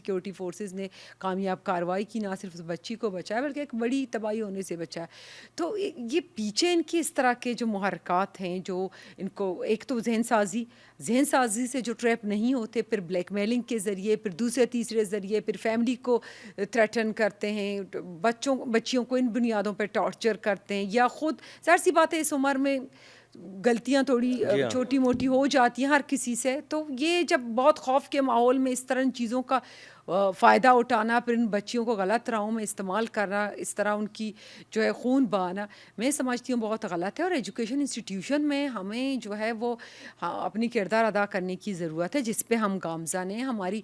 Security forces نے کامیاب کارروائی کی، نہ صرف اس بچی کو بچایا بلکہ ایک بڑی تباہی ہونے سے بچایا. تو یہ پیچھے ان کی اس طرح کے جو محرکات ہیں جو ان کو ایک تو ذہن سازی سے جو ٹریپ نہیں ہوتے، پھر بلیک میلنگ کے ذریعے، پھر دوسرے تیسرے ذریعے، پھر فیملی کو تھریٹن کرتے ہیں، بچیوں کو ان بنیادوں پہ ٹارچر کرتے ہیں، یا خود ظاہر سی بات ہے اس عمر میں غلطیاں تھوڑی چھوٹی موٹی ہو جاتی ہیں ہر کسی سے. تو یہ جب بہت خوف کے ماحول میں اس طرح ان چیزوں کا فائدہ اٹھانا، پھر ان بچیوں کو غلط راہوں میں استعمال کرنا، اس طرح ان کی جو ہے خون بہانا، میں سمجھتی ہوں بہت غلط ہے. اور ایجوکیشن انسٹیٹیوشن میں ہمیں جو ہے وہ اپنی کردار ادا کرنے کی ضرورت ہے، جس پہ ہم گامزن ہیں. ہماری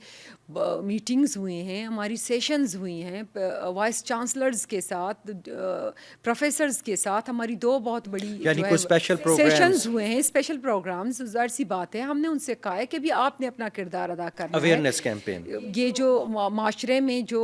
میٹنگز ہوئے ہیں، ہماری سیشنز ہوئی ہیں وائس چانسلرز کے ساتھ، پروفیسرز کے ساتھ. ہماری 2 بہت بڑی یعنی جو کوئی ہے اسپیشل پروگرامز سیشنز ہوئے ہیں، اسپیشل پروگرامز. ظاہر سی بات ہے ہم نے ان سے کہا ہے کہ بھی آپ نے اپنا کردار ادا کرنا ہے. Awareness campaign. یہ جو معاشرے میں جو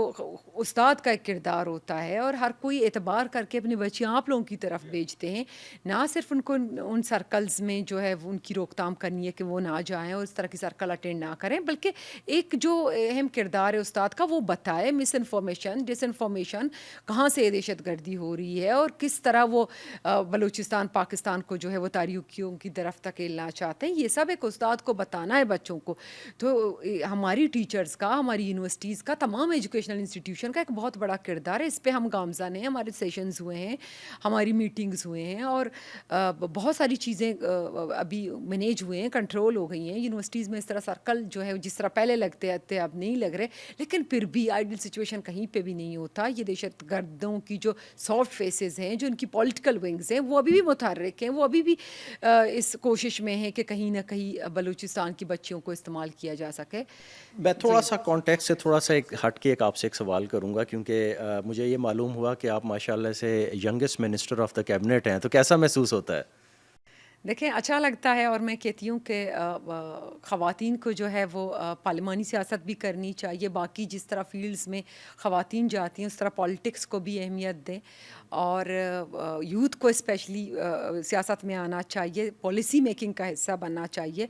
استاد کا ایک کردار ہوتا ہے، اور ہر کوئی اعتبار کر کے اپنی بچیاں آپ لوگوں کی طرف بھیجتے ہیں، نہ صرف ان کو ان سرکلز میں جو ہے ان کی روک تھام کرنی ہے کہ وہ نہ جائیں اور اس طرح کی سرکل اٹینڈ نہ کریں، بلکہ ایک جو اہم کردار ہے استاد کا وہ بتائے مس انفارمیشن، ڈس انفارمیشن کہاں سے دہشت گردی ہو رہی ہے اور کس طرح وہ بلوچستان پاکستان کو جو ہے وہ تاریخیوں کی طرف تکیلنا چاہتے ہیں. یہ سب ایک استاد کو بتانا ہے بچوں کو. تو ہماری ٹیچرز کا، ہماری یونیورسٹیز کا، تمام ایجوکیشنل انسٹیٹیوشن کا ایک بہت بڑا کردار ہے. اس پہ ہم گامزن ہیں. ہمارے سیشنز ہوئے ہیں، ہماری میٹنگز ہوئے ہیں، اور بہت ساری چیزیں ابھی مینیج ہوئے ہیں، کنٹرول ہو گئی ہیں. یونیورسٹیز میں اس طرح سرکل جو ہے جس طرح پہلے لگتے تھے اب نہیں لگ رہے، لیکن پھر بھی آئیڈل سچویشن کہیں پہ بھی نہیں ہوتا. یہ دہشت گردوں کی جو سافٹ فیسز ہیں، جو ان کی پولیٹیکل ونگز ہیں، وہ ابھی بھی متحرک ہیں، وہ ابھی بھی اس کوشش میں ہیں کہ کہیں نہ کہیں بلوچستان کی بچیوں کو استعمال کیا جا سکے. میں تھوڑا سا کانٹیکٹ سے تھوڑا سا ایک ہٹ کے آپ سے ایک سوال کروں گا، کیونکہ مجھے یہ معلوم ہوا کہ آپ ماشاء اللہ سے youngest minister of the cabinet ہیں، تو کیسا محسوس ہوتا ہے؟ دیکھیں اچھا لگتا ہے، اور میں کہتی ہوں کہ خواتین کو جو ہے وہ پارلیمانی سیاست بھی کرنی چاہیے. باقی جس طرح فیلڈز میں خواتین جاتی ہیں اس طرح پالیٹکس کو بھی اہمیت دیں، اور یوتھ کو اسپیشلی سیاست میں آنا چاہیے، پالیسی میکنگ کا حصہ بننا چاہیے.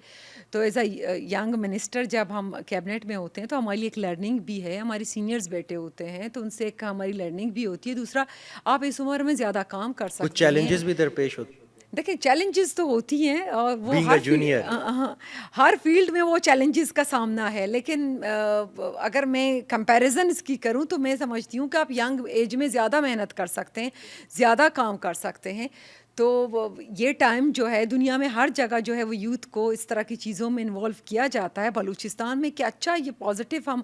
تو ایز اے ینگ منسٹر جب ہم کیبنٹ میں ہوتے ہیں تو ہماری ایک لرننگ بھی ہے. ہماری سینئرز بیٹے ہوتے ہیں تو ان سے ایک ہماری لرننگ بھی ہوتی ہے. دوسرا، آپ اس عمر میں زیادہ کام کر سکتے ہیں. کچھ چیلنجز بھی درپیش ہوتے ہیں؟ دیکھیں چیلنجز تو ہوتی ہیں، اور وہ Being a junior. Hare field میں وہ چیلنجز کا سامنا ہے. لیکن اگر میں کمپیریزن اس کی کروں تو میں سمجھتی ہوں کہ آپ ینگ ایج میں زیادہ محنت کر سکتے ہیں، زیادہ کام کر سکتے ہیں. تو یہ ٹائم جو ہے دنیا میں ہر جگہ جو ہے وہ یوتھ کو اس طرح کی چیزوں میں انوالو کیا جاتا ہے. بلوچستان میں کہ اچھا یہ پازیٹیو ہم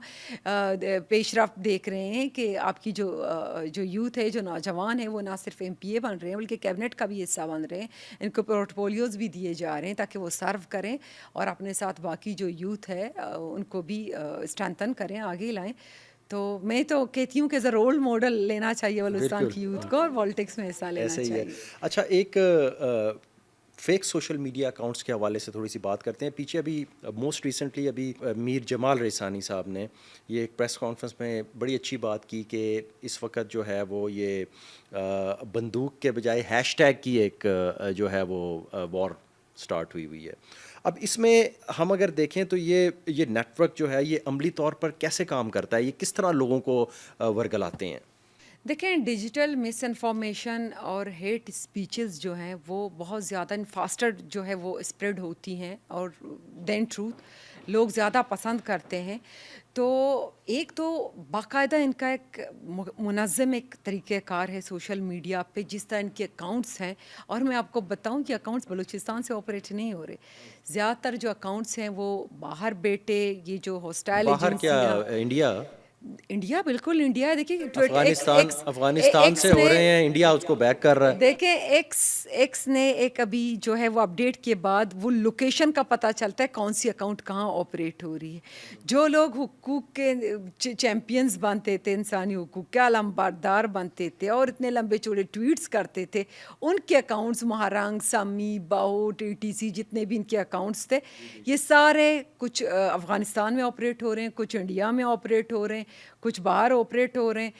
پیش رفت دیکھ رہے ہیں کہ آپ کی جو یوتھ ہے، جو نوجوان ہے، وہ نہ صرف ایم پی اے بن رہے ہیں بلکہ کیبنٹ کا بھی حصہ بن رہے ہیں. ان کو پورٹ فولیوز بھی دیے جا رہے ہیں تاکہ وہ سرو کریں اور اپنے ساتھ باقی جو یوتھ ہے ان کو بھی اسٹرینتھن کریں، آگے لائیں. تو میں تو کہتی ہوں کہ ایز اے رول ماڈل لینا چاہیے بلوچستان کی یوتھ کو، اور پالیٹکس میں حصہ لینا چاہیے. اچھا، ایک فیک سوشل میڈیا اکاؤنٹس کے حوالے سے تھوڑی سی بات کرتے ہیں. پیچھے ابھی موسٹ ریسنٹلی ابھی میر جمال ریسانی صاحب نے یہ ایک پریس کانفرنس میں بڑی اچھی بات کی کہ اس وقت جو ہے وہ یہ بندوق کے بجائے ہیش ٹیگ کی ایک جو ہے وہ وار سٹارٹ ہوئی ہے. اب اس میں ہم اگر دیکھیں تو یہ نیٹ ورک جو ہے یہ عملی طور پر کیسے کام کرتا ہے؟ یہ کس طرح لوگوں کو ورگلاتے ہیں؟ دیکھیں ڈیجیٹل مس انفارمیشن اور ہیٹ اسپیچز جو ہیں وہ بہت زیادہ فاسٹر جو ہے وہ اسپریڈ ہوتی ہیں، اور دین ٹروتھ لوگ زیادہ پسند کرتے ہیں. تو ایک تو باقاعدہ ان کا ایک منظم ایک طریقہ کار ہے سوشل میڈیا پہ، جس طرح ان کے اکاؤنٹس ہیں. اور میں آپ کو بتاؤں کہ اکاؤنٹس بلوچستان سے آپریٹ نہیں ہو رہے. زیادہ تر جو اکاؤنٹس ہیں وہ باہر بیٹے، یہ جو ہاسٹائل باہر کیا ایجنسیاں، انڈیا بالکل انڈیا ہے. دیکھیے افغانستان سے ہو رہے ہیں، انڈیا اس کو بیک کر رہا ہے. دیکھیں ایکس نے ایک ابھی جو ہے وہ اپڈیٹ کے بعد وہ لوکیشن کا پتہ چلتا ہے کون سی اکاؤنٹ کہاں آپریٹ ہو رہی ہے. جو لوگ حقوق کے چیمپئنز بنتے تھے، انسانی حقوق کے علمبردار بنتے تھے اور اتنے لمبے چوڑے ٹویٹس کرتے تھے، ان کے اکاؤنٹس مہارنگ، سمی، باؤٹ، ETC جتنے بھی ان کے اکاؤنٹس تھے، یہ سارے کچھ افغانستان میں آپریٹ ہو رہے ہیں، کچھ انڈیا میں آپریٹ ہو رہے ہیں، کچھ باہر آپریٹ ہو رہے ہیں.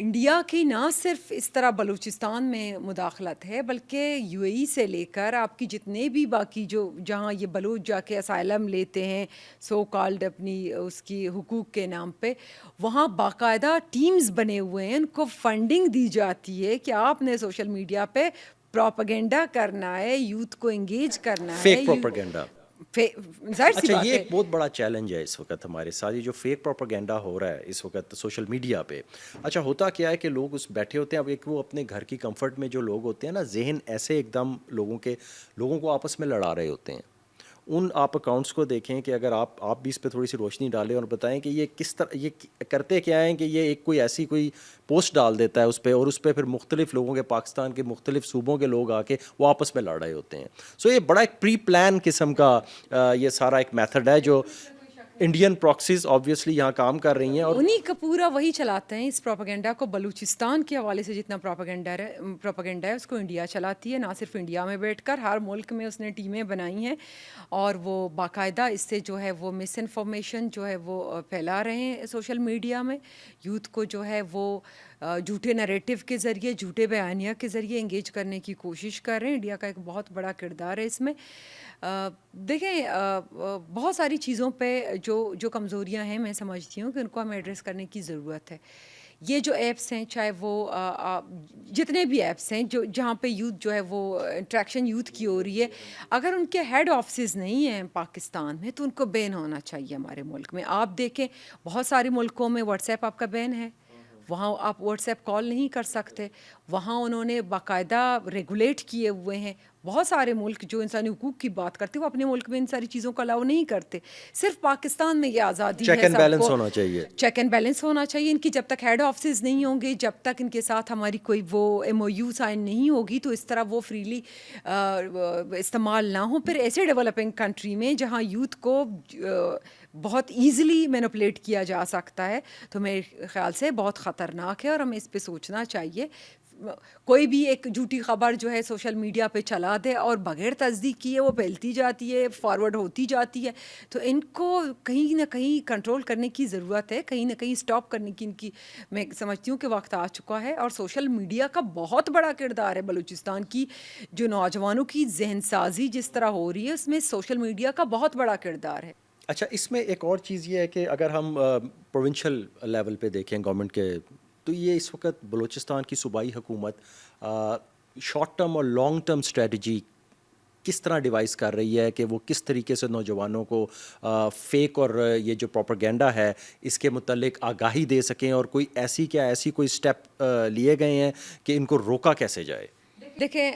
انڈیا کی نہ صرف اس طرح بلوچستان میں مداخلت ہے بلکہ یو اے ای سے لے کر آپ کی جتنے بھی باقی جو جہاں یہ بلوچ جا کے اسائلم لیتے ہیں سو کالڈ اپنی اس کی حقوق کے نام پہ، وہاں باقاعدہ ٹیمز بنے ہوئے ہیں، ان کو فنڈنگ دی جاتی ہے کہ آپ نے سوشل میڈیا پہ پروپیگنڈا کرنا ہے، یوتھ کو انگیج کرنا ہے. Fake propaganda. ظاہر سی اچھا بات یہ ہے. ایک بہت بڑا چیلنج ہے اس وقت ہمارے ساتھ، یہ جو فیک پروپیگنڈا ہو رہا ہے اس وقت سوشل میڈیا پہ. اچھا ہوتا کیا ہے کہ لوگ اس بیٹھے ہوتے ہیں، اب ایک وہ اپنے گھر کی کمفرٹ میں جو لوگ ہوتے ہیں نا، ذہن ایسے ایک دم لوگوں کو آپس میں لڑا رہے ہوتے ہیں. ان آپ اکاؤنٹس کو دیکھیں کہ اگر آپ بھی اس پہ تھوڑی سی روشنی ڈالیں اور بتائیں کہ یہ کس طرح یہ کرتے کیا ہیں کہ یہ ایک کوئی پوسٹ ڈال دیتا ہے اس پہ، اور اس پہ پھر مختلف لوگوں کے، پاکستان کے مختلف صوبوں کے لوگ آ کے وہ آپس میں لڑ رہے ہوتے ہیں. سو یہ بڑا ایک پری پلان قسم کا یہ سارا ایک میتھڈ ہے جو انڈین پراکسیز آبویسلی یہاں کام کر رہی ہیں، اور انہیں کا پورا وہی چلاتے ہیں اس پروپیگنڈا کو. بلوچستان کے حوالے سے جتنا پروپیگنڈا ہے اس کو انڈیا چلاتی ہے، نہ صرف انڈیا میں بیٹھ کر، ہر ملک میں اس نے ٹیمیں بنائی ہیں اور وہ باقاعدہ اس سے جو ہے وہ مس انفارمیشن جو ہے وہ پھیلا رہے ہیں سوشل میڈیا میں. یوتھ کو جو ہے وہ جھوٹے نریٹو کے ذریعے، جھوٹے بیانیہ کے ذریعے انگیج کرنے کی کوشش کر رہے ہیں. انڈیا کا ایک بہت بڑا کردار ہے اس میں. دیکھیں بہت ساری چیزوں پہ جو کمزوریاں ہیں میں سمجھتی ہوں کہ ان کو ہمیں ایڈریس کرنے کی ضرورت ہے. یہ جو ایپس ہیں، چاہے وہ جتنے بھی ایپس ہیں جہاں پہ یوتھ جو ہے وہ انٹریکشن یوتھ کی ہو رہی ہے، اگر ان کے ہیڈ آفسز نہیں ہیں پاکستان میں تو ان کو بین ہونا چاہیے ہمارے ملک میں. آپ دیکھیں بہت سارے ملکوں میں واٹس ایپ آپ کا بین ہے، وہاں آپ واٹس ایپ کال نہیں کر سکتے. وہاں انہوں نے باقاعدہ ریگولیٹ کیے ہوئے ہیں. بہت سارے ملک جو انسانی حقوق کی بات کرتے ہیں وہ اپنے ملک میں ان ساری چیزوں کو الاؤ نہیں کرتے. صرف پاکستان میں یہ آزادی ہے. چیک اینڈ بیلنس ہونا چاہیے. چیک اینڈ بیلنس ہونا چاہیے. ان کی جب تک ہیڈ آفسز نہیں ہوں گے، جب تک ان کے ساتھ ہماری کوئی وہ ایم او یو سائن نہیں ہوگی تو اس طرح وہ فریلی استعمال نہ ہوں. پھر ایسے ڈیولپنگ کنٹری میں جہاں یوتھ کو بہت ایزیلی مینوپولیٹ کیا جا سکتا ہے تو میرے خیال سے بہت خطرناک ہے اور ہمیں اس پہ سوچنا چاہیے. کوئی بھی ایک جھوٹی خبر جو ہے سوشل میڈیا پہ چلا دے اور بغیر تصدیق کیے وہ پھیلتی جاتی ہے، فارورڈ ہوتی جاتی ہے، تو ان کو کہیں نہ کہیں کنٹرول کرنے کی ضرورت ہے، کہیں نہ کہیں سٹاپ کرنے کی ان کی میں سمجھتی ہوں کہ وقت آ چکا ہے. اور سوشل میڈیا کا بہت بڑا کردار ہے. بلوچستان کی جو نوجوانوں کی ذہن سازی جس طرح ہو رہی ہے اس میں سوشل میڈیا کا بہت بڑا کردار ہے. اچھا اس میں ایک اور چیز یہ ہے کہ اگر ہم پروونشل لیول پہ دیکھیں گورنمنٹ کے، تو یہ اس وقت بلوچستان کی صوبائی حکومت شارٹ ٹرم اور لانگ ٹرم اسٹریٹجی کس طرح ڈیوائز کر رہی ہے کہ وہ کس طریقے سے نوجوانوں کو فیک اور یہ جو پروپیگنڈا ہے اس کے متعلق آگاہی دے سکیں، اور کوئی ایسی کوئی اسٹیپ لیے گئے ہیں کہ ان کو روکا کیسے جائے؟ دیکھیں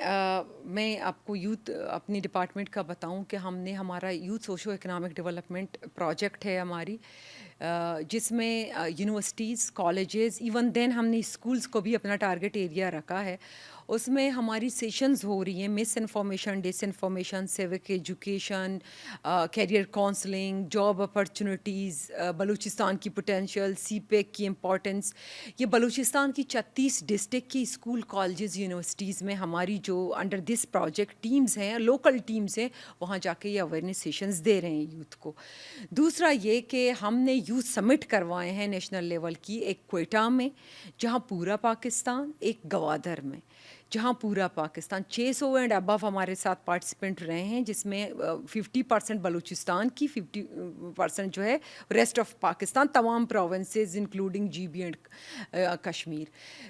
میں آپ کو یوتھ اپنی ڈپارٹمنٹ کا بتاؤں کہ ہمارا youth socio economic development project ہے ہماری، جس میں یونیورسٹیز، کالجز، ایون دین ہم نے اسکولس کو بھی اپنا ٹارگٹ ایریا رکھا ہے. اس میں ہماری سیشنز ہو رہی ہیں misinformation, disinformation, civic education, career counselling, job opportunities, Balochistan کی پوٹینشیل، سی پیک کی امپورٹنس. یہ بلوچستان کی 36 ڈسٹرکٹ کی اسکول، کالجز، یونیورسٹیز میں ہماری جو انڈر دس پروجیکٹ ٹیمز ہیں، لوکل ٹیمز ہیں، وہاں جا کے یہ اویئرنیس سیشنز دے رہے ہیں یوتھ کو. دوسرا یہ کہ ہم نے یوتھ سمٹ کروائے ہیں نیشنل لیول کی، ایک کوئٹہ میں جہاں پورا پاکستان، ایک گوادر میں جہاں پورا پاکستان، 600 اینڈ ابو ہمارے ساتھ پارٹیسپینٹ رہے ہیں، جس میں 50% بلوچستان کی، 50% جو ہے ریسٹ آف پاکستان، تمام provinces including G B and Kashmir.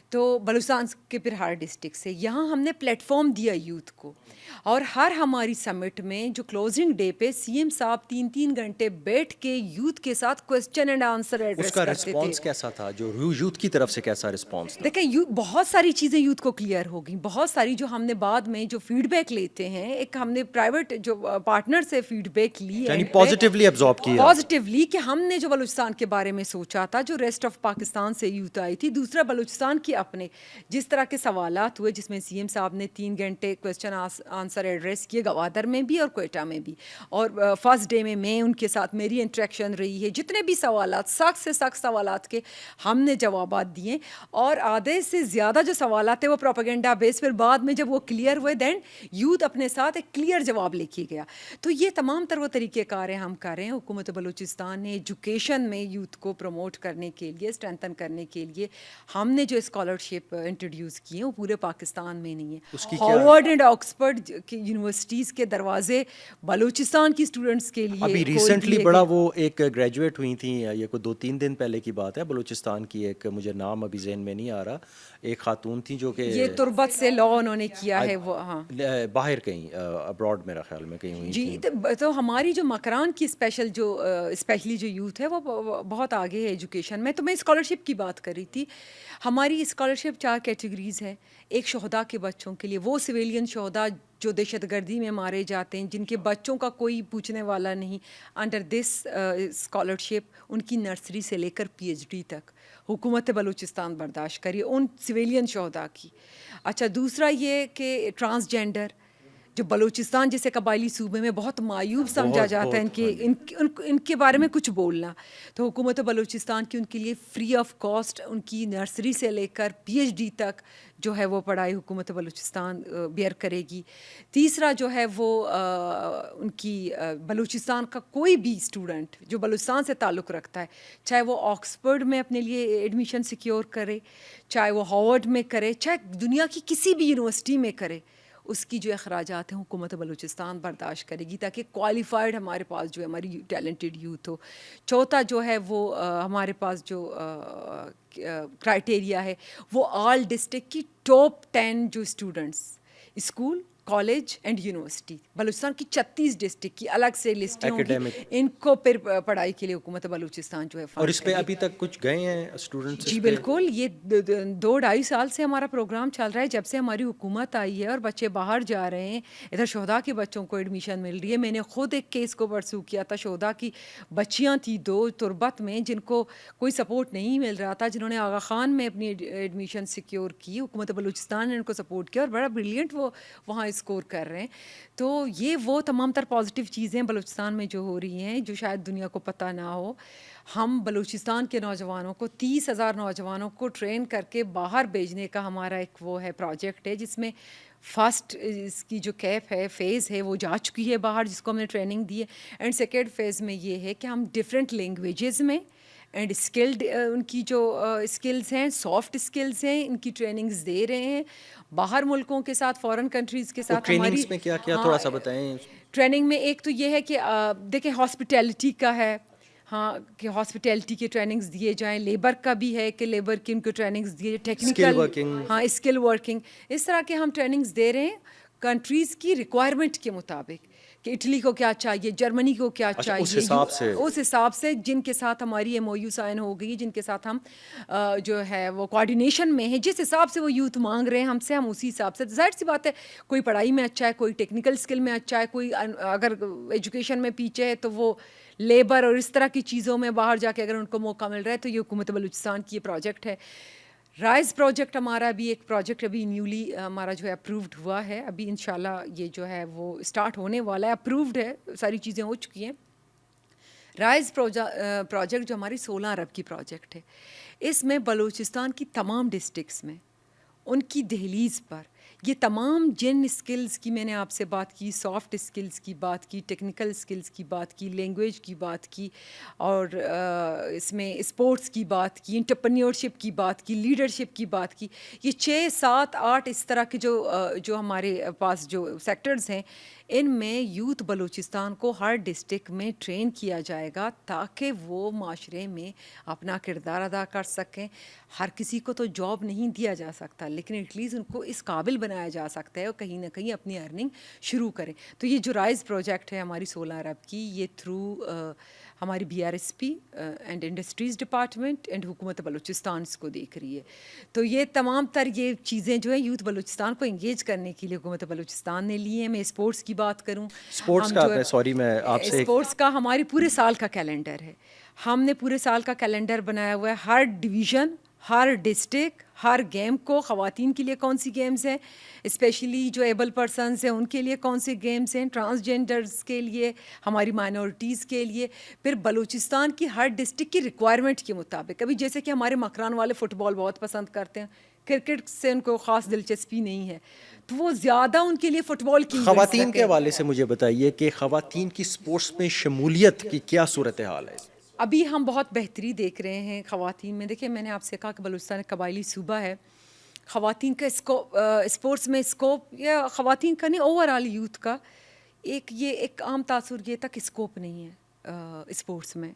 تو بلوچستان کے پھر ہر ڈسٹرکٹ سے یہاں ہم نے پلیٹ فارم دیا یوتھ کو. اور ہر ہماری سمٹ میں جو کلوزنگ ڈے پہ سی ایم صاحب 3 گھنٹے بیٹھ کے یوتھ کے ساتھ کوسچن اینڈ آنسر ایڈریس کرتے تھے. اس کا رسپانس کیسا تھا؟ جو یوتھ کی طرف سے کیسا رسپانس تھا؟ دیکھیں بہت ساری چیزیں یوتھ کو کلیئر ہو گئی. بہت ساری جو ہم نے بعد میں جو فیڈ بیک لیتے ہیں، ایک ہم نے پرائیویٹ جو پارٹنر سے فیڈ بیک لی ہے، یعنی پازیٹیولی ایبزارب کیا، پازیٹیولی، کہ ہم نے جو بلوچستان کے بارے میں سوچا تھا، جو ریسٹ آف پاکستان سے یوتھ آئی تھی. دوسرا بلوچستان کی اپنے جس طرح کے سوالات ہوئے، جس میں سی ایم صاحب نے 3 گھنٹے کوسچن آنسر ایڈریس کیے، گوادر میں بھی اور کوئٹہ میں بھی. اور فرسٹ ڈے میں ان کے ساتھ میری انٹریکشن رہی ہے. جتنے بھی سوالات، سخت سے سخت سوالات کے ہم نے جوابات دیے، اور آدھے سے زیادہ جو سوالات ہیں وہ پروپیگنڈا بیس, پھر بعد میں جب وہ کلیئر ہوئے دین یوتھ اپنے ساتھ ایک کلیئر جواب لے کے گیا. تو یہ تمام تر وہ طریقہ کار ہیں ہم کر رہے ہیں. حکومت بلوچستان نے ایجوکیشن میں یوتھ کو پروموٹ کرنے کے لیے, اسٹرینتھن کرنے کے لیے ہم نے جو اسکالرشپ انٹروڈیوس کی ہیں وہ پورے پاکستان میں نہیں ہے. ہارورڈ اینڈ آکسفورڈ کی یونیورسٹیز کے دروازے بلوچستان کی اسٹوڈنٹس کے لیے ابھی ریسنٹلی بڑا وہ ایک گریجویٹ ہوئی تھیں, یہ کوئی 2-3 دن پہلے کی بات ہے, بلوچستان کی ایک, مجھے نام ابھی ذہن میں نہیں آ رہا, ایک خاتون تھیں جو کہ یہ تربت سے لا انہوں نے کیا ہے, وہ ہاں باہر کہیں ابراڈ میرا خیال میں کہیں ہوئی جی. تو ہماری جو مکران کی اسپیشلی جو یوتھ ہے وہ بہت آگے ہے ایجوکیشن میں. تو میں اسکالرشپ کی بات کر رہی تھی. ہماری اسکالرشپ 4 کیٹیگریز ہے. ایک شہداء کے بچوں کے لیے, وہ سویلین شہداء جو دہشت گردی میں مارے جاتے ہیں, جن کے بچوں کا کوئی پوچھنے والا نہیں, انڈر دس اسکالرشپ ان کی نرسری سے لے کر پی ایچ ڈی تک حکومت بلوچستان برداشت کریے ان سویلین شہداء کی. اچھا, دوسرا یہ کہ ٹرانسجینڈر جو بلوچستان جیسے قبائلی صوبے میں بہت معیوب سمجھا جاتا ہے ان کے بارے میں کچھ بولنا, تو حکومت بلوچستان کی ان کے لیے فری آف کاسٹ ان کی نرسری سے لے کر پی ایچ ڈی تک جو ہے وہ پڑھائی حکومت بلوچستان بیئر کرے گی. تیسرا جو ہے وہ ان کی بلوچستان کا کوئی بھی اسٹوڈنٹ جو بلوچستان سے تعلق رکھتا ہے, چاہے وہ آکسفورڈ میں اپنے لیے ایڈمیشن سیکیور کرے, چاہے وہ ہارورڈ میں کرے, چاہے دنیا کی کسی بھی یونیورسٹی میں کرے, اس کی جو اخراجات ہیں حکومت بلوچستان برداشت کرے گی تاکہ کوالیفائڈ ہمارے پاس جو ہے ہماری ٹیلنٹڈ یوتھ ہو. چوتھا جو ہے وہ ہمارے پاس جو کرائٹیریا ہے وہ آل ڈسٹرکٹ کی ٹاپ 10 جو students school, college and university Balochistan کی 36 ڈسٹرکٹ کی الگ سے لسٹیں ہوں گی, ان کو پھر پڑھائی کے لیے حکومت بلوچستان جو ہے. اور اس پہ ابھی تک کچھ گئے ہیں اسٹوڈنٹس؟ جی بالکل, یہ 2-2.5 سال سے ہمارا پروگرام چل رہا ہے جب سے ہماری حکومت آئی ہے, اور بچے باہر جا رہے ہیں. ادھر شہداء کے بچوں کو ایڈمیشن مل رہی ہے. میں نے خود ایک کیس کو پرسو کیا تھا, شہداء کی بچیاں تھیں 2 تربت میں جن کو کوئی سپورٹ نہیں مل رہا تھا, جنہوں نے آغا خان میں اپنی ایڈمیشن سیکیور کی. حکومت بلوچستان نے ان کو سپورٹ کیا اور بڑا بریلینٹ وہ وہاں اسکور کر رہے ہیں. تو یہ وہ تمام تر پازیٹیو چیزیں بلوچستان میں جو ہو رہی ہیں جو شاید دنیا کو پتہ نہ ہو. ہم بلوچستان کے نوجوانوں کو 30,000 نوجوانوں کو ٹرین کر کے باہر بھیجنے کا ہمارا ایک وہ ہے پروجیکٹ ہے, جس میں فرسٹ اس کی جو کیپ ہے فیز ہے وہ جا چکی ہے باہر, جس کو ہم نے ٹریننگ دی ہے. اینڈ سیکنڈ فیز میں یہ ہے کہ ہم ڈفرینٹ لینگویجز میں اینڈ اسکلڈ ان کی جو اسکلز ہیں, سافٹ اسکلز ہیں, ان کی ٹریننگز دے رہے ہیں باہر ملکوں کے ساتھ, فارن کنٹریز کے ساتھ. ہماری میں کیا کیا تھوڑا سا بتائیں. ٹریننگ میں ایک تو یہ ہے کہ دیکھیں ہاسپٹیلٹی کا ہے, ہاں کہ ہاسپٹیلٹی کے ٹریننگز دیے جائیں. لیبر کا بھی ہے کہ لیبر کی ان کو ٹریننگز دیے, ٹیکنیکل ہاں اسکل ورکنگ, اس طرح کے ہم ٹریننگز دے رہے ہیں کنٹریز کی ریکوائرمنٹ کے مطابق کہ اٹلی کو کیا چاہیے, جرمنی کو کیا چاہیے, اس حساب سے جن کے ساتھ ہماری ایم او یو سائن ہو گئی, جن کے ساتھ ہم جو ہے وہ کوآرڈینیشن میں ہیں, جس حساب سے وہ یوتھ مانگ رہے ہیں ہم سے, ہم اسی حساب سے. ظاہر سی بات ہے کوئی پڑھائی میں اچھا ہے, کوئی ٹیکنیکل اسکل میں اچھا ہے, کوئی اگر ایجوکیشن میں پیچھے ہے تو وہ لیبر اور اس طرح کی چیزوں میں باہر جا کے اگر ان کو موقع مل رہا ہے. تو یہ حکومت بلوچستان کی یہ پروجیکٹ ہے. رائز پروجیکٹ ہمارا بھی ایک پروجیکٹ ابھی نیولی ہمارا جو ہے اپرووڈ ہوا ہے, ابھی انشاءاللہ یہ جو ہے وہ اسٹارٹ ہونے والا ہے, اپرووڈ ہے, ساری چیزیں ہو چکی ہیں. رائز پروجیکٹ جو ہماری 16 ارب کی پروجیکٹ ہے, اس میں بلوچستان کی تمام ڈسٹرکٹس میں ان کی دہلیز پر یہ تمام جن اسکلز کی میں نے آپ سے بات کی, سافٹ اسکلز کی بات کی, ٹیکنیکل اسکلز کی بات کی, لینگویج کی بات کی, اور اس میں اسپورٹس کی بات کی, انٹرپرینیورشپ کی بات کی, لیڈرشپ کی بات کی, یہ 6, 7, 8 اس طرح کے جو ہمارے پاس جو سیکٹرز ہیں, ان میں یوتھ بلوچستان کو ہر ڈسٹرکٹ میں ٹرین کیا جائے گا تاکہ وہ معاشرے میں اپنا کردار ادا کر سکیں. ہر کسی کو تو جاب نہیں دیا جا سکتا, لیکن ایٹ لیسٹ ان کو اس قابل بنایا جا سکتا ہے اور کہیں نہ کہیں اپنی ارننگ شروع کریں. تو یہ جو رائز پروجیکٹ ہے ہماری 16 ارب کی, یہ تھرو ہماری BRSP and industries department and حکومت بلوچستان اس کو دیکھ رہی ہے. تو یہ تمام تر یہ چیزیں جو ہے یوتھ بلوچستان کو انگیج کرنے کے لیے حکومت بلوچستان نے لی ہیں. میں اسپورٹس کی بات کروں, اسپورٹس کا ہماری پورے سال کا کیلنڈر ہے. ہم نے پورے سال کا کیلنڈر بنایا ہوا ہے, ہر ڈویژن, ہر ڈسٹرکٹ, ہر گیم کو, خواتین کے لیے کون سی گیمز ہیں, اسپیشلی جو ایبل پرسنز ہیں ان کے لیے کون سی گیمز ہیں, ٹرانسجینڈرز کے لیے, ہماری مائنورٹیز کے لیے, پھر بلوچستان کی ہر ڈسٹرکٹ کی ریکوائرمنٹ کے مطابق. ابھی جیسے کہ ہمارے مکران والے فٹ بال بہت پسند کرتے ہیں, کرکٹ سے ان کو خاص دلچسپی نہیں ہے، تو وہ زیادہ ان کے لیے فٹ بال کی خواتین کے حوالے سے مجھے بتائیے کہ خواتین کی سپورٹس میں شمولیت کی کیا صورتحال ہے؟ ابھی ہم بہت بہتری دیکھ رہے ہیں خواتین میں. دیکھیں میں نے آپ سے کہا کہ بلوچستان ایک قبائلی صوبہ ہے. خواتین کا اسپورٹس میں اسکوپ، یا خواتین کا نہیں، اوور آل یوتھ کا ایک عام تاثر یہ تھا کہ اسکوپ نہیں ہے اسپورٹس میں.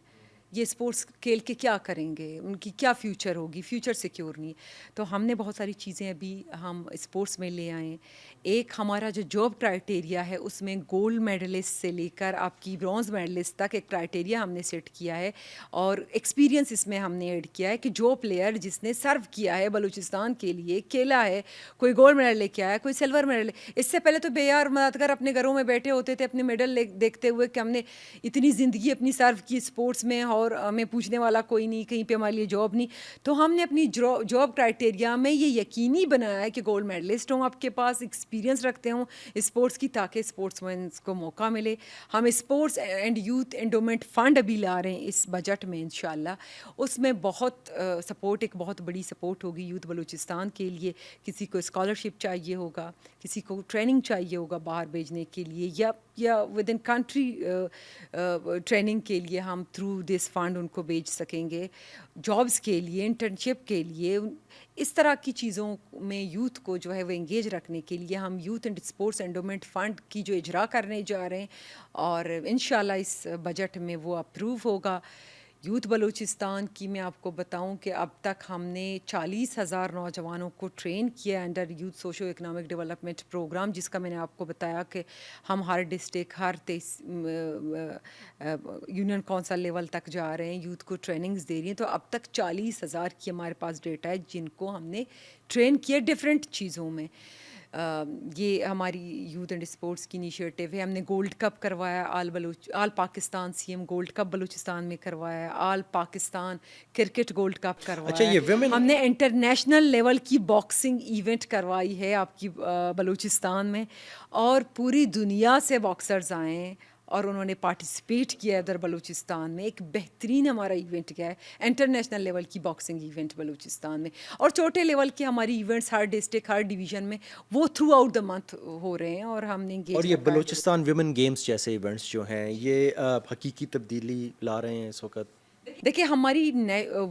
یہ اسپورٹس کھیل کے کیا کریں گے، ان کی کیا فیوچر ہوگی، فیوچر سیکیور نہیں. تو ہم نے بہت ساری چیزیں ابھی ہم اسپورٹس میں لے آئے ہیں. ایک ہمارا جو جاب کرائٹیریا ہے اس میں گولڈ میڈلسٹ سے لے کر آپ کی برونز میڈلسٹ تک ایک کرائٹیریا ہم نے سیٹ کیا ہے، اور ایکسپیرینس اس میں ہم نے ایڈ کیا ہے کہ جو پلیئر جس نے سرو کیا ہے بلوچستان کے لیے، کھیلا ہے، کوئی گولڈ میڈل لے کے آیا، کوئی سلور میڈل. اس سے پہلے تو بے یار مددگار اپنے گھروں میں بیٹھے ہوتے تھے اپنے میڈل دیکھتے ہوئے کہ ہم نے اتنی زندگی اپنی سرو کی اسپورٹس میں اور ہمیں پوچھنے والا کوئی نہیں، کہیں پہ ہمارے لیے جاب نہیں. تو ہم نے اپنی جاب کرائٹیریا میں یہ یقینی بنایا ہے کہ گولڈ میڈلسٹ ہوں آپ کے پاس، ایکسپیرینس رکھتے ہوں اسپورٹس کی، تاکہ اسپورٹس مینس کو موقع ملے. ہم sports and youth endowment fund ابھی لا رہے ہیں اس بجٹ میں انشاءاللہ. اس میں بہت سپورٹ، ایک بہت بڑی سپورٹ ہوگی یوتھ بلوچستان کے لیے. کسی کو اسکالرشپ چاہیے ہوگا، کسی کو ٹریننگ چاہیے ہوگا باہر بھیجنے کے لیے، یا ود ان کنٹری ٹریننگ کے لیے ہم تھرو دس فنڈ ان کو بھیج سکیں گے. جابس کے لیے، انٹرنشپ کے لیے، اس طرح کی چیزوں میں یوتھ کو جو ہے وہ انگیج رکھنے کے لیے ہم youth and sports endowment fund کی جو اجرا کرنے جا رہے ہیں، اور انشاءاللہ اس بجٹ میں وہ اپروو ہوگا. یوتھ بلوچستان کی میں آپ کو بتاؤں کہ اب تک ہم نے 40,000 نوجوانوں کو ٹرین کیا under youth socio economic development program, جس کا میں نے آپ کو بتایا کہ ہم ہر ڈسٹرکٹ، ہر یونین کونسل لیول تک جا رہے ہیں، یوتھ کو ٹریننگز دے رہی ہیں. تو اب تک 40,000 کی ہمارے پاس ڈیٹا ہے جن کو ہم نے ٹرین کیا ڈفرینٹ چیزوں میں. یہ ہماری یوتھ اینڈ اسپورٹس کی انیشیٹو ہے. ہم نے گولڈ کپ کروایا، all Pakistan C M gold cup Balochistan میں کروایا ہے، all Pakistan cricket gold cup کروایا ہے. ہم نے انٹرنیشنل لیول کی باکسنگ ایونٹ کروائی ہے آپ کی بلوچستان میں، اور پوری دنیا سے باکسرز آئے ہیں اور انہوں نے پارٹیسپیٹ کیا ہے ادھر بلوچستان میں. ایک بہترین ہمارا ایونٹ گیا ہے انٹرنیشنل لیول کی باکسنگ ایونٹ بلوچستان میں. اور چھوٹے لیول کی ہماری ایونٹس ہر ڈسٹرکٹ، ہر ڈویژن میں وہ تھرو آؤٹ دا منتھ ہو رہے ہیں، اور ہم نے اور یہ بلوچستان ویمن گیمز جیسے ایونٹس جو ہیں یہ حقیقی تبدیلی لا رہے ہیں اس وقت. دیکھیں ہماری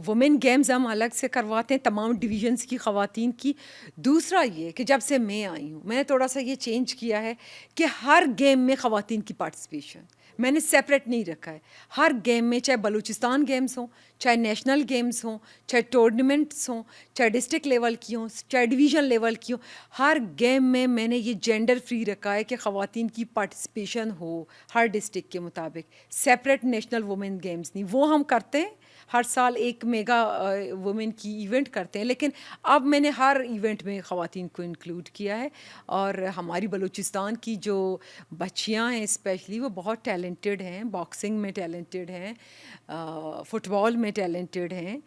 وومن گیمز ہم الگ سے کرواتے ہیں تمام ڈویژنس کی خواتین کی. دوسرا یہ کہ جب سے میں آئی ہوں میں نے تھوڑا سا یہ چینج کیا ہے کہ ہر گیم میں خواتین کی پارٹیسپیشن میں نے سیپریٹ نہیں رکھا ہے. ہر گیم میں، چاہے بلوچستان گیمز ہوں، چاہے نیشنل گیمز ہوں، چاہے ٹورنامنٹس ہوں، چاہے ڈسٹرکٹ لیول کی ہوں، چاہے ڈویژن لیول کی ہوں، ہر گیم میں میں نے یہ جینڈر فری رکھا ہے کہ خواتین کی پارٹیسپیشن ہو ہر ڈسٹرکٹ کے مطابق. سیپریٹ نیشنل وومن گیمز نہیں، وہ ہم کرتے ہیں ہر سال ایک میگا وومن کی ایونٹ کرتے ہیں، لیکن اب میں نے ہر ایونٹ میں خواتین کو انکلوڈ کیا ہے. اور ہماری بلوچستان کی جو بچیاں ہیں اسپیشلی وہ بہت ٹیلنٹڈ ہیں، باکسنگ میں ٹیلنٹڈ ہیں، فٹ بال میں ٹیلنٹڈ ہیں،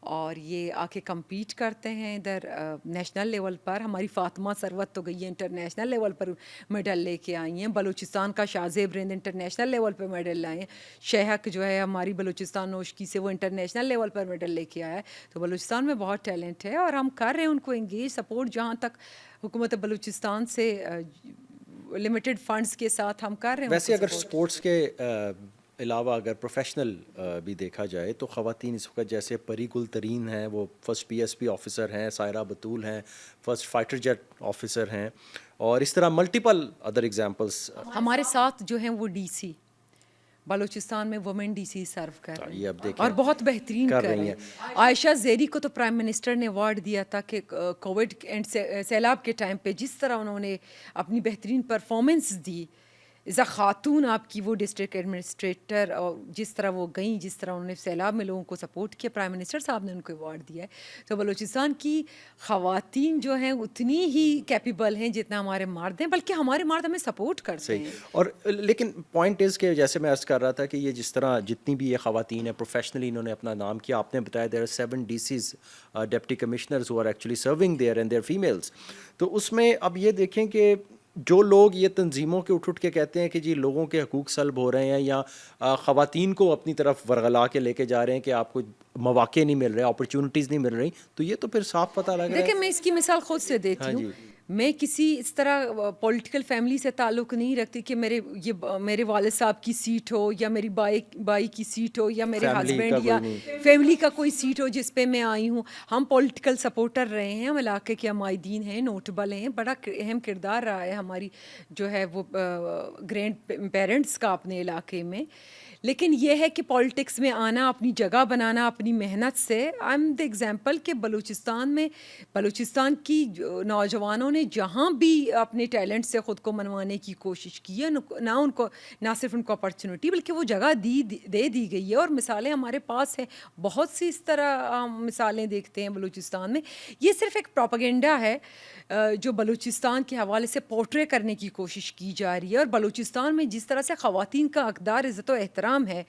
اور یہ آ کے کمپیٹ کرتے ہیں ادھر نیشنل لیول پر. ہماری فاطمہ ثروت تو گئی ہے انٹرنیشنل لیول پر میڈل لے کے آئی ہیں. بلوچستان کا شاہ زیب رند انٹرنیشنل لیول پہ میڈل لائے ہیں. شہک جو ہے ہماری بلوچستان نوشکی سے، وہ انٹرنیشنل لیول پر میڈل لے کے آیا ہے. تو بلوچستان میں بہت ٹیلنٹ ہے، اور ہم کر رہے ہیں ان کو انگیج، سپورٹ جہاں تک حکومت بلوچستان سے لمیٹڈ فنڈز کے ساتھ ہم کر رہے ہیں. ویسے اگر سپورٹس کے علاوہ اگر پروفیشنل بھی دیکھا جائے تو خواتین اس وقت جیسے پری گل ترین ہیں، وہ first P S P officer ہیں، سائرہ بطول ہیں، فرسٹ فائٹر جیٹ آفیسر ہیں، اور اس طرح ملٹیپل ادر ایگزامپلس. ہمارے ساتھ جو ہیں وہ ڈی سی بلوچستان میں وومن ڈی سی سرو کر رہی ہیں اور بہت بہترین کر رہی ہیں. عائشہ زیری کو تو پرائم منسٹر نے ایوارڈ دیا تھا کہ کووڈ اینڈ سیلاب کے ٹائم پہ جس طرح انہوں نے اپنی بہترین پرفارمنس دی ایز اے خاتون، آپ کی وہ ڈسٹرکٹ ایڈمنسٹریٹر، اور جس طرح وہ گئیں، جس طرح انہوں نے سیلاب میں لوگوں کو سپورٹ کیا، پرائم منسٹر صاحب نے ان کو ایوارڈ دیا ہے. تو بلوچستان کی خواتین جو ہیں اتنی ہی کیپیبل ہیں جتنا ہمارے مرد ہیں، بلکہ ہمارے مرد ہمیں سپورٹ کرتے ہیں. اور لیکن پوائنٹ از کہ جیسے میں عرض کر رہا تھا کہ یہ جس طرح جتنی بھی یہ خواتین ہیں پروفیشنلی انہوں نے اپنا نام کیا، آپ نے بتایا there are 7 DCs deputy commissioners who are actually serving there and their families. تو اس میں اب یہ دیکھیں کہ جو لوگ یہ تنظیموں کے اٹھ کے کہتے ہیں کہ جی لوگوں کے حقوق سلب ہو رہے ہیں یا خواتین کو اپنی طرف ورغلا کے لے کے جا رہے ہیں کہ آپ کو مواقع نہیں مل رہے، اپرچونٹیز نہیں مل رہی، تو یہ تو پھر صاف پتہ لگ رہا ہے. دیکھیں میں اس کی مثال خود سے دیتی ہوں. میں کسی اس طرح پولیٹیکل فیملی سے تعلق نہیں رکھتی کہ میرے والد صاحب کی سیٹ ہو یا میری بائی کی سیٹ ہو یا میرے ہسبینڈ یا فیملی کا کوئی سیٹ ہو جس پہ میں آئی ہوں. ہم پولیٹیکل سپورٹر رہے ہیں، ہم علاقے کے عمائدین ہیں، نوٹبل ہیں، بڑا اہم کردار رہا ہے ہماری جو ہے وہ گرینڈ پیرنٹس کا اپنے علاقے میں. لیکن یہ ہے کہ پولیٹکس میں آنا، اپنی جگہ بنانا اپنی محنت سے. آئی ایم دا ایگزامپل کہ بلوچستان کی نوجوانوں نے جہاں بھی اپنے ٹیلنٹ سے خود کو منوانے کی کوشش کی ہے، نہ صرف ان کو اپرچونٹی بلکہ وہ جگہ دے دی گئی ہے. اور مثالیں ہمارے پاس ہیں بہت سی، اس طرح مثالیں دیکھتے ہیں بلوچستان میں. یہ صرف ایک پروپیگنڈا ہے جو بلوچستان کے حوالے سے پورٹرے کرنے کی کوشش کی جا رہی ہے. اور بلوچستان میں جس طرح سے خواتین کا حقدار عزت و احترام ہے،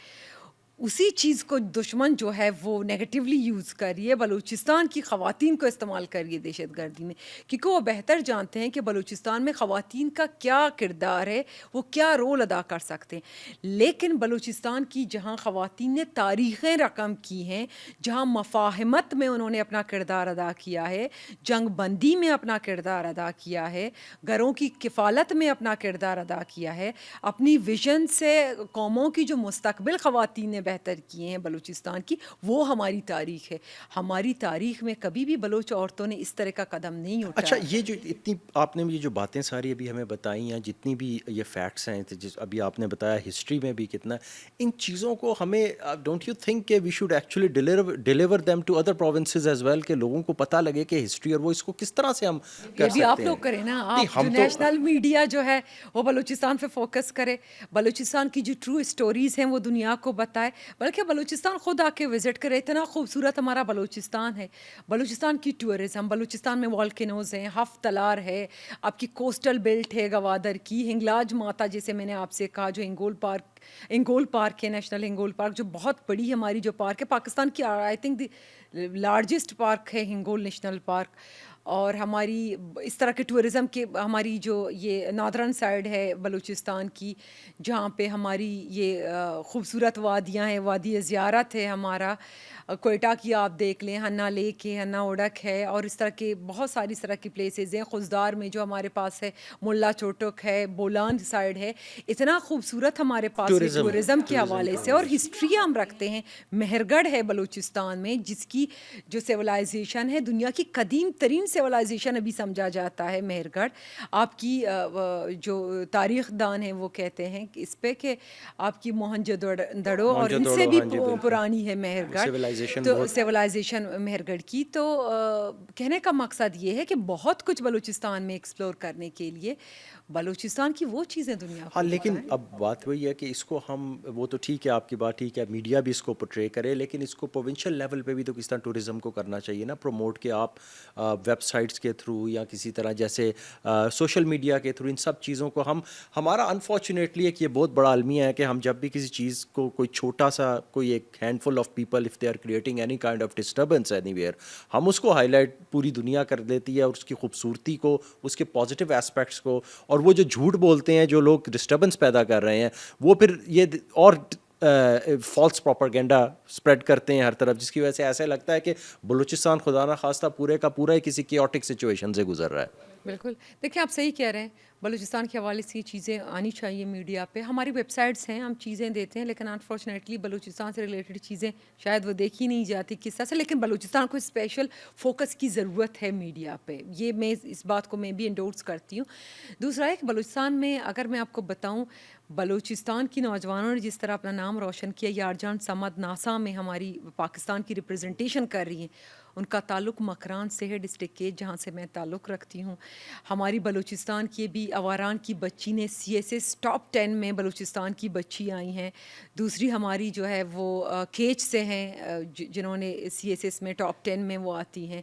اسی چیز کو دشمن جو ہے وہ نیگیٹیولی یوز کر رہی ہے، بلوچستان کی خواتین کو استعمال کر رہی ہے دہشت گردی میں. کیونکہ وہ بہتر جانتے ہیں کہ بلوچستان میں خواتین کا کیا کردار ہے، وہ کیا رول ادا کر سکتے ہیں. لیکن بلوچستان کی جہاں خواتین نے تاریخیں رقم کی ہیں، جہاں مفاہمت میں انہوں نے اپنا کردار ادا کیا ہے، جنگ بندی میں اپنا کردار ادا کیا ہے، گھروں کی کفالت میں اپنا کردار ادا کیا ہے، اپنی ویژن سے قوموں کی جو مستقبل خواتین نے بہتر کیے ہیں بلوچستان کی، وہ ہماری تاریخ ہے. ہماری تاریخ میں کبھی بھی بلوچ عورتوں نے اس طرح کا قدم نہیں اٹھایا. اچھا، یہ جو اتنی آپ نے یہ جو باتیں ساری ابھی ہمیں بتائی ہیں، جتنی بھی یہ فیکٹس ہیں ابھی آپ نے بتایا ہسٹری میں بھی کتنا، ان چیزوں کو ہمیں ڈونٹ یو تھنک کہ we should actually deliver them to other provinces as well, کہ لوگوں کو پتہ لگے کہ ہسٹری اور وہ اس کو کس طرح سے ہم کر سکتے ہیں. آپ لوگ کریں نا، آپ جو نیشنل میڈیا جو ہے وہ بلوچستان پہ فوکس کرے، بلوچستان کی جو ٹرو اسٹوریز ہیں وہ دنیا کو بتائے، بلکہ بلوچستان خود آ کے وزٹ کرے. اتنا خوبصورت ہمارا بلوچستان ہے. بلوچستان کی ٹورزم، بلوچستان میں والکینوز ہیں، ہفت تلار ہے، آپ کی کوسٹل بیلٹ ہے گوادر کی، ہنگلاج ماتا جیسے میں نے آپ سے کہا، جو انگول پارک ہے، نیشنل انگول پارک جو بہت بڑی ہماری جو پارک ہے، پاکستان کی I think the largest park ہے ہنگول نیشنل پارک. اور ہماری اس طرح کے ٹورزم کے ہماری جو یہ نادرن سائڈ ہے بلوچستان کی، جہاں پہ ہماری یہ خوبصورت وادیاں ہیں، وادی زیارت ہے ہمارا، کوئٹہ کی آپ دیکھ لیں، ہنا لیک ہے، ہنا اوڈک ہے، اور اس طرح کے بہت ساری اس طرح کی پلیسز ہیں. خزدار میں جو ہمارے پاس ہے، ملا چوٹک ہے، بولان سائڈ ہے. اتنا خوبصورت ہمارے پاس ہے ٹورزم کے حوالے سے. اور ہسٹری ہم رکھتے ہیں. مہر گڑھ ہے بلوچستان میں، جس کی جو سیولائزیشن ہے، دنیا کی قدیم ترین سیولائزیشن ابھی سمجھا جاتا ہے مہر گڑھ. آپ کی جو تاریخ دان ہیں وہ کہتے ہیں کہ اس پہ کہ آپ کی موہنجو دڑو اور ان سے بھی پرانی ہے مہر گڑھ، تو سیولائزیشن مہر گڑھ کی. تو کہنے کا مقصد یہ ہے کہ بہت کچھ بلوچستان میں ایکسپلور کرنے کے لیے، بلوچستان کی وہ چیزیں دنیا کو. ہاں، لیکن اب بات وہی ہے کہ اس کو ہم، وہ تو ٹھیک ہے آپ کی بات ٹھیک ہے، میڈیا بھی اس کو پورٹرے کرے، لیکن اس کو پروونشل لیول پہ بھی تو کس طرح ٹورزم کو کرنا چاہیے نا پروموٹ، کہ آپ ویب سائٹس کے تھرو یا کسی طرح جیسے سوشل میڈیا کے تھرو ان سب چیزوں کو ہمارا انفارچونیٹلی ایک یہ بہت بڑا المیہ ہے کہ ہم جب بھی کسی چیز کو، کوئی چھوٹا سا کوئی ایک handful of people if they are creating any kind of disturbance anywhere, ہم اس کو ہائی لائٹ پوری دنیا کر دیتی ہے، اور اس کی خوبصورتی کو، اس کے پازیٹیو ایسپیکٹس کو. اور وہ جو جھوٹ بولتے ہیں، جو لوگ ڈسٹربنس پیدا کر رہے ہیں، وہ پھر یہ اور فالس پروپیگنڈا اسپریڈ کرتے ہیں ہر طرف، جس کی وجہ سے ایسا لگتا ہے کہ بلوچستان خدا نہ خواستہ پورے کا پورا ہی کسی کیوٹک سچویشن سے گزر رہا ہے. بالکل. دیکھیں آپ صحیح کہہ رہے ہیں، بلوچستان کے حوالے سے یہ چیزیں آنی چاہیے میڈیا پہ. ہماری ویب سائٹس ہیں، ہم چیزیں دیتے ہیں، لیکن انفارچونیٹلی بلوچستان سے ریلیٹڈ چیزیں شاید وہ دیکھی نہیں جاتی کس طرح سے. لیکن بلوچستان کو اسپیشل فوکس کی ضرورت ہے میڈیا پہ، یہ میں اس بات کو میں بھی انڈورس کرتی ہوں. دوسرا ہے کہ بلوچستان میں اگر میں آپ کو بتاؤں، بلوچستان کی نوجوانوں نے جس طرح اپنا نام روشن کیا، یارجان سمد ناسا میں ہماری پاکستان کی ریپرزنٹیشن کر رہی ہیں، ان کا تعلق مکران سے ہے، ڈسٹرکٹ کے جہاں سے میں تعلق رکھتی ہوں. ہماری بلوچستان کی بھی اواران کی بچی نے CSS ٹاپ 10 میں بلوچستان کی بچی آئی ہیں. دوسری ہماری جو ہے وہ کیچ سے ہیں، جنہوں نے CSS میں ٹاپ 10 میں وہ آتی ہیں.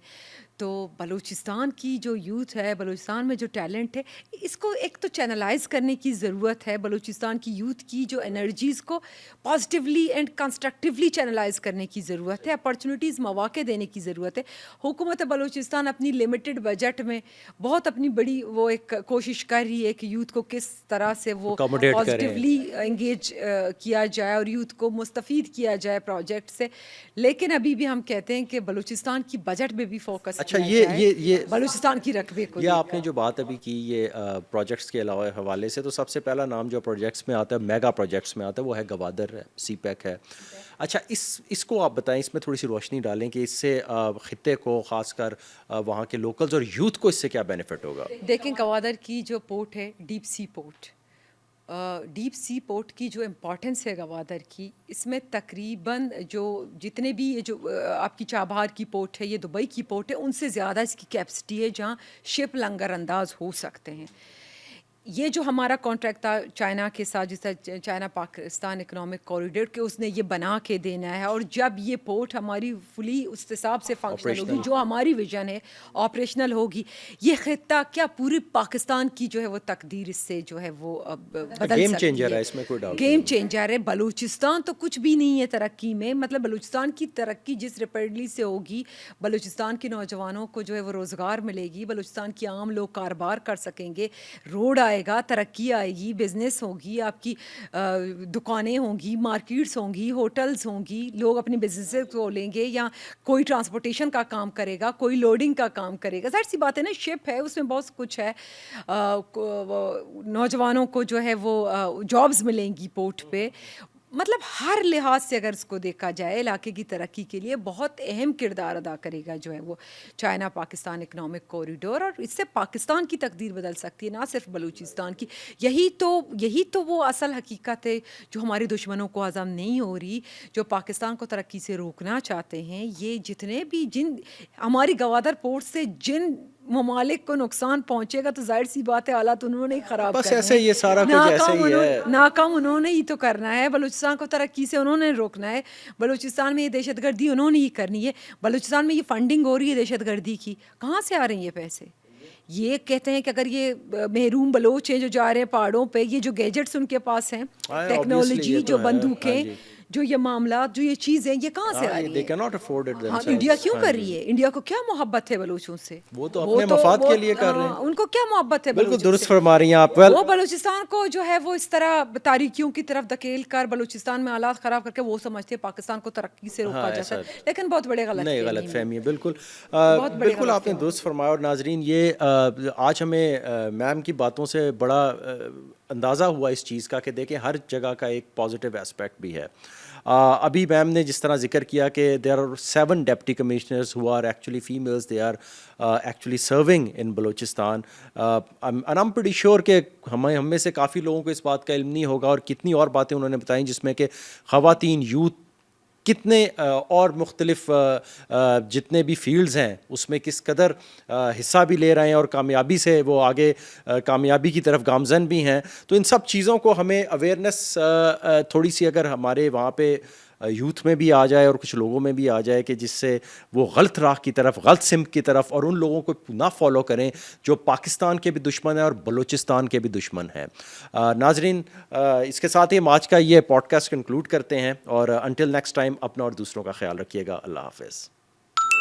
تو تو بلوچستان کی جو یوتھ ہے, بلوچستان میں جو ٹیلنٹ ہے, اس کو ایک تو چینلائز کرنے کی ضرورت ہے. بلوچستان کی یوتھ کی جو انرجیز کو پازیٹیولی اینڈ کنسٹرکٹیولی چینلائز کرنے کی ضرورت ہے. اپارچونیٹیز, مواقع دینے کی ضرورت ہے. حکومت بلوچستان اپنی لمیٹڈ بجٹ میں بہت اپنی بڑی وہ ایک کوشش کر رہی ہے کہ یوتھ کو کس طرح سے وہ پازیٹیولی انگیج کیا جائے اور یوتھ کو مستفید کیا جائے پروجیکٹ سے. لیکن ابھی بھی ہم کہتے ہیں کہ بلوچستان کی بجٹ میں بھی فوکس اچھا یہ بلوچستان کی رقبے کو. یہ آپ نے جو بات ابھی کی یہ پروجیکٹس کے علاوہ حوالے سے, تو سب سے پہلا نام جو پروجیکٹس میں آتا ہے, میگا پروجیکٹس میں آتا ہے, وہ ہے گوادر ہے, سی پیک ہے. اچھا اس کو آپ بتائیں, اس میں تھوڑی سی روشنی ڈالیں کہ اس سے خطے کو, خاص کر وہاں کے لوکلز اور یوتھ کو اس سے کیا بینیفٹ ہوگا. دیکھیں گوادر کی جو پورٹ ہے, deep sea port, deep sea port کی جو امپورٹنس ہے گوادر کی, اس میں تقریباً جو جتنے بھی یہ جو آپ کی چابہار کی پورٹ ہے, یہ دبئی کی پورٹ ہے, ان سے زیادہ اس کی کیپسٹی ہے جہاں شپ لنگر انداز ہو سکتے ہیں. یہ جو ہمارا کانٹریکٹ تھا چائنا کے ساتھ, جس طرح چائنا پاکستان اکنامک کوریڈور کے, اس نے یہ بنا کے دینا ہے. اور جب یہ پورٹ ہماری فلی اس حساب سے فنکشنل ہوگی, جو ہماری ویژن ہے آپریشنل ہوگی, یہ خطہ کیا پوری پاکستان کی جو ہے وہ تقدیر اس سے جو ہے وہ بدل گیم سکتی چینجر ہے. ہے. اس میں کوئی ڈاؤٹ گیم چینجر ہے. بلوچستان تو کچھ بھی نہیں ہے ترقی میں. مطلب بلوچستان کی ترقی جس ریپیڈلی سے ہوگی, بلوچستان کے نوجوانوں کو جو ہے وہ روزگار ملے گی, بلوچستان کی عام لوگ کاروبار کر سکیں گے, روڈ آئے گا, ترقی آئے گی, بزنس ہوگی, آپ کی دکانیں ہوں گی, مارکیٹس ہوں گی, ہوٹلز ہوں گی, لوگ اپنی بزنسز کھولیں گے, یا کوئی ٹرانسپورٹیشن کا کام کرے گا, کوئی لوڈنگ کا کام کرے گا. ظاہر سی بات ہے نا, شپ ہے, اس میں بہت کچھ ہے. نوجوانوں کو جو ہے وہ جابز ملیں گی پورٹ پہ. مطلب ہر لحاظ سے اگر اس کو دیکھا جائے, علاقے کی ترقی کے لیے بہت اہم کردار ادا کرے گا جو ہے وہ چائنا پاکستان اکنامک کوریڈور. اور اس سے پاکستان کی تقدیر بدل سکتی ہے, نہ صرف بلوچستان کی. یہی تو وہ اصل حقیقت ہے جو ہمارے دشمنوں کو ہضم نہیں ہو رہی, جو پاکستان کو ترقی سے روکنا چاہتے ہیں. یہ جتنے بھی ہماری گوادر پورٹ سے جن ممالک کو نقصان پہنچے گا, تو ظاہر سی بات ہے حالات انہوں نے خراب بس ایسے یہ سارا کچھ ایسے ہی ہے. ناکام انہوں نے ہی تو کرنا ہے. بلوچستان کو ترقی سے انہوں نے روکنا ہے. بلوچستان میں یہ دہشت گردی انہوں نے ہی کرنی ہے. بلوچستان میں یہ فنڈنگ ہو رہی ہے دہشت گردی کی, کہاں سے آ رہے ہیں یہ پیسے؟ یہ کہتے ہیں کہ اگر یہ محروم بلوچ ہیں جو جا رہے ہیں پہاڑوں پہ, یہ جو گیجٹس ان کے پاس ہیں, ٹیکنالوجی, جو بندوقیں, جو یہ معاملات, جو یہ چیزیں, یہ کہاں سے آ رہی ہیں؟ ہاں, انڈیا کیوں کر رہی ہے؟ انڈیا کو کیا محبت ہے بلوچوں سے؟ وہ تو اپنے مفاد کے لیے کر رہے ہیں. ان کو کیا محبت ہے بالکل درست فرما رہی ہیں آپ. وہ بلوچستان کو جو ہے وہ اس طرح تاریکیوں کی طرف دھکیل کر, بلوچستان میں حالات خراب کر کے وہ سمجھتے ہیں پاکستان کو ترقی سے روکا جا سکتا ہے, لیکن بہت بڑے غلط فہمی ہے. بالکل آپ نے درست فرمایا. اور ناظرین, یہ آج ہمیں میم کی باتوں سے بڑا اندازہ ہوا اس چیز کا کہ دیکھیں ہر جگہ کا ایک پازیٹیو اسپیکٹ بھی ہے. ابھی میم نے جس طرح ذکر کیا کہ there are 7 deputy commissioners who are actually families, they are actually serving in Balochistan. And I'm pretty sure کہ ہم میں سے کافی لوگوں کو اس بات کا علم نہیں ہوگا, اور کتنی اور باتیں انہوں نے بتائیں جس میں کہ خواتین, یوتھ کتنے اور مختلف جتنے بھی فیلڈز ہیں اس میں کس قدر حصہ بھی لے رہے ہیں, اور کامیابی سے وہ آگے کامیابی کی طرف گامزن بھی ہیں. تو ان سب چیزوں کو ہمیں اویئرنیس تھوڑی سی اگر ہمارے وہاں پہ یوتھ میں بھی آ جائے اور کچھ لوگوں میں بھی آ جائے کہ جس سے وہ غلط راہ کی طرف, غلط سمت کی طرف, اور ان لوگوں کو نہ فالو کریں جو پاکستان کے بھی دشمن ہیں اور بلوچستان کے بھی دشمن ہیں. ناظرین, اس کے ساتھ ہی ہم آج کا یہ پوڈ کاسٹ کنکلوڈ کرتے ہیں, اور انٹل نیکسٹ ٹائم اپنا اور دوسروں کا خیال رکھیے گا. اللہ حافظ.